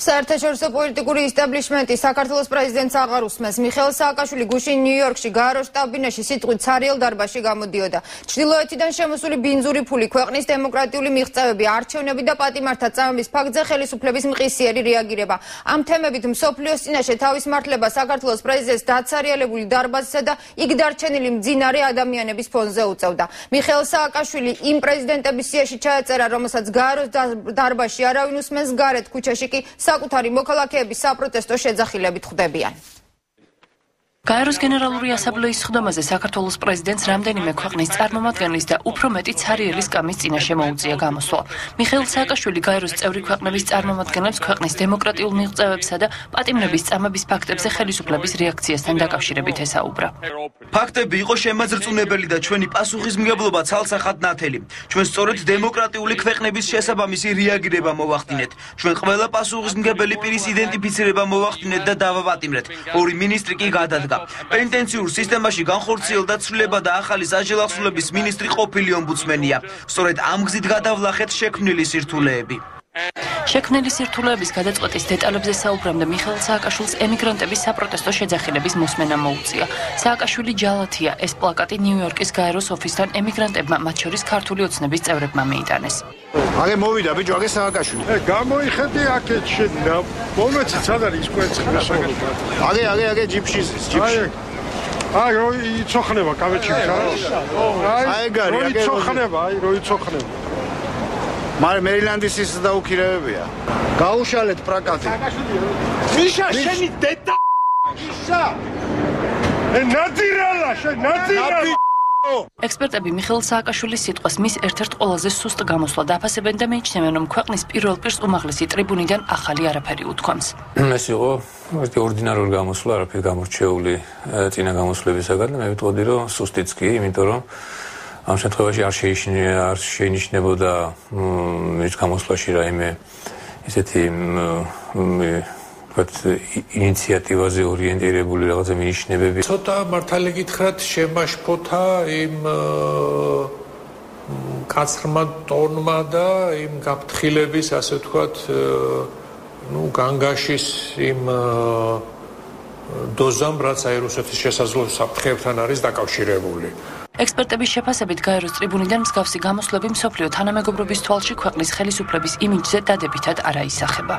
საერთაშორისო პოლიტიკური ისტაბლიშმენტი საქართველოს პრეზიდენტს აღარ უსმენს. მიხეილ სააკაშვილი გუშინ ნიუ-იორკში გააროს შტაბ-ბინაში სიტყვით ცარიელ დარბაზში გამოდიოდა. ჩრდილოეთიდან შემოსული ბინძური ფული, ქვეყნის დემოკრატიული მიღწევები, არჩევნები და პატიმართა წამების ფაქტზე ხელისუფლების მყისიერი რეაგირება. ამ თემებით მსოფლიოს წინაშე თავის მართლება საქართველოს პრეზიდენტს დაცარიელებული დარბაზისა და იქ დარჩენილი მძინარე ადამიანების ფონზე უწევდა. მიხეილ სააკაშვილი იმ პრეზიდენტების სიაში ჩაეწერა, რომელსაც გააროს დარბაზში არავინ უსმენს, გარეთ ქუჩაში კი საკუთარი მოქალაქეების საპროტესტო შეძახილებით ხვდებიან. გაეროს გენერალური ასამბლეის სხდომაზე საქართველოს პრეზიდენტს რამდენიმე ქვეყნის წარმომადგენლის და უფრო მეტი ცარიელი სკამის წინაშე მოუწია გამოსვლა. მიხეილ სააკაშვილი გაეროს წევრი ქვეყნების წარმომადგენლებს ქვეყნის დემოკრატიულ მიღწევებსა და პატიმრების წამების ფაქტებზე ხელისუფლების რეაქციასთან დაკავშირებით ესაუბრა. ფაქტები იყო შემაძრწუნებელი და ჩვენი პასუხისმგებლობა ცალსახად ნათელი. ჩვენ სწორედ დემოკრატიული ქვეყნების შესაბამისი რეაგირება მოვახდინეთ. ჩვენ ყველა პასუხისმგებელი პირის იდენტიფიცირება მოვახდინეთ და დავაპატიმრეთ. ორი მინისტრი კი გადადგა. პენიტენციურ სისტემაში განხორციელდა ცვლილება და ახალი საჯელახსოვრების მინისტრი ყოფილი ომბუდსმენია. სწორედ ამ გზით გადავლახეთ შექმნილი სირთულეები. შექმნილი სირთულეების გადაწყვეტის დეტალებზე საუბრამდე მიხეილ სააკაშვილს ემიგრანტების საპროტესტო შეძახილების მოსმენა მოუწია. სააკაშვილი ჯალათია, ეს პლაკატი ნიუ-იორკის გაეროს ოფისთან ემიგრანტებმა, მათ შორის ქართული ოცნების წევრებმა მიიტანეს. აგე მოვიდა ბიჭო, აგე სააკაშვილი. გამოიხედი აქეთ შენ და მომეცი სად არის კვერცხი მოსაგები. აგე ჯიპში ზის, ჯიპში. აი რო იცოხნება კავეჩი რა. აი გარი, რო იცოხნება, რო იცოხნება. მარე მერილანდის ის დაუქირევებია. გაუშალეთ პრაკატი. მიშა შენი დედა. მიშა. ნაძირალა, შენ ნაძირალა. ექსპერტები მიხეილ სააკაშვილის სიტყვას მის ერთ-ერთ ყველაზე სუსტ გამოსვლა დაფასებენ და მიიჩნევენ, რომ ქვეყნის პირველ პირს უმაღლესი ტრიბუნიდან ახალი არაფერი უთქვამს. ეს იყო ორდინარული გამოსვლა, არაფერი გამორჩეული წინა გამოსვლებისაგან და მე ვიტყოდი, რომ სუსტიც კი, იმიტომ რომ ამ შემთხვევაში არ შეინიშნებოდა მის გამოსვლაში რაიმე ესეთი ინიციატივაზე ორიენტირებული რაღაცა მინიშნებები. ცოტა მართალი გითხრათ, შემაშფოთა იმ კაცრმა ტონმა და იმ გაფრთხილების, ასე ვთქვათ, განგაშის იმ დოზამ, რაც აი რუსეთის შესაძლო საფრთხეებთან არის დაკავშირებული. ექსპერტების შეფასებით გაეროს ტრიბუნიდან მსგავსი გამოსვლები მსოფლიო თანამეგობრობის თვალში ქვეყნის ხელისუფლების იმიჯზე დადებითად არ აისახება.